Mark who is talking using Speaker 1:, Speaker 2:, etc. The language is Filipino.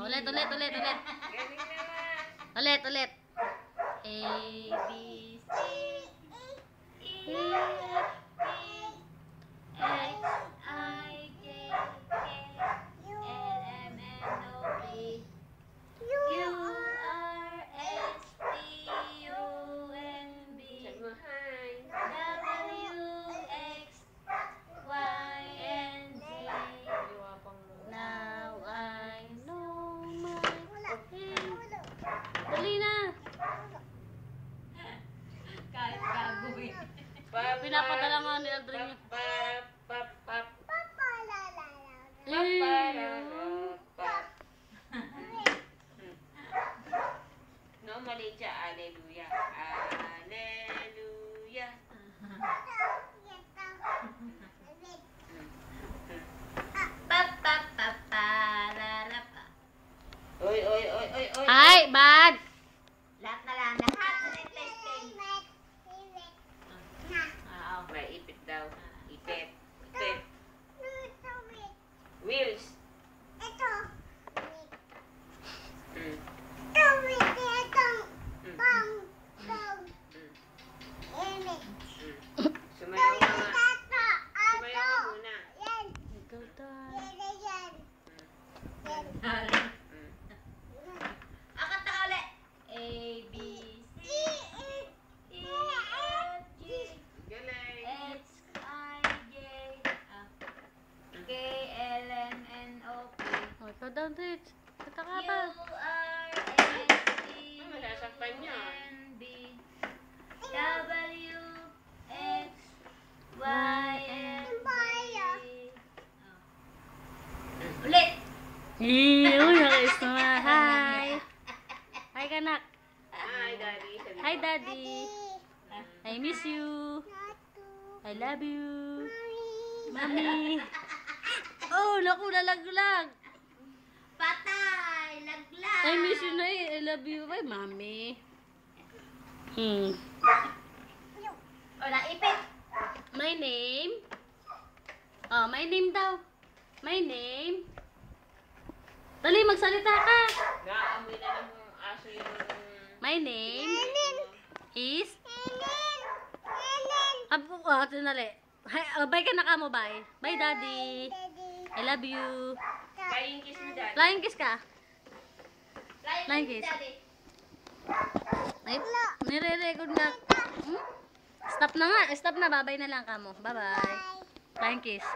Speaker 1: Ulit.
Speaker 2: Galing naman.
Speaker 1: Ulit. A, B, C, E, F, G, H, I, J, K, L, M, N, O, P, Q, R, S, T, U, N, B,
Speaker 2: Sabi mo, hi.
Speaker 1: W, X, Y, and Z.
Speaker 2: Gawa pang...
Speaker 1: Now I know my name. Dali na. Kahit gagawin. Pinapadala nga ni Aldrin niya.
Speaker 2: No, mali siya. Hallelujah. Hallelujah. Oy.
Speaker 1: Ay, bag.
Speaker 3: Lahat na lang. Lahat na testing.
Speaker 2: May ipit daw. Ipit. Wheels. Mm. Sumayaw ka nga. Sumayaw ka muna.
Speaker 3: Akata ulit.
Speaker 1: A, B, C, E, F, G,
Speaker 2: Galing.
Speaker 1: H, I, J, K, L, M, N, O, P,
Speaker 2: Oh,
Speaker 1: ikaw daw, Rich. Kata ka
Speaker 3: Q,
Speaker 1: pa.
Speaker 3: R, S, T,
Speaker 2: Masasaktan niya.
Speaker 3: N, B, W, X, Y, and Z. Ulit.
Speaker 1: Uy, nakis naman. Hi. Hi, kanak.
Speaker 2: Hi, Daddy. Sabi
Speaker 1: Hi,
Speaker 2: mo.
Speaker 1: Daddy. I miss you. I love you. Mami. Oh, naku, nalaglag.
Speaker 3: Patay. Laglag.
Speaker 1: I miss you na eh. I love you. Ay, mami.
Speaker 3: O, naipit.
Speaker 1: My name. Oh, my name daw. My name. Dali, magsalita ka.
Speaker 2: Naamoy na ng aso yung...
Speaker 1: My name is... Tinali. Hi, bye ka na ka mo, bye. Bye, Daddy. I love you.
Speaker 2: Flying kiss mo, Daddy.
Speaker 1: Flying kiss ka. Flying kiss.
Speaker 3: Daddy.
Speaker 1: Ay, nire-record na. Stop na nga. Stop na. Bye-bye na lang ka mo. Bye-bye. Flying kiss.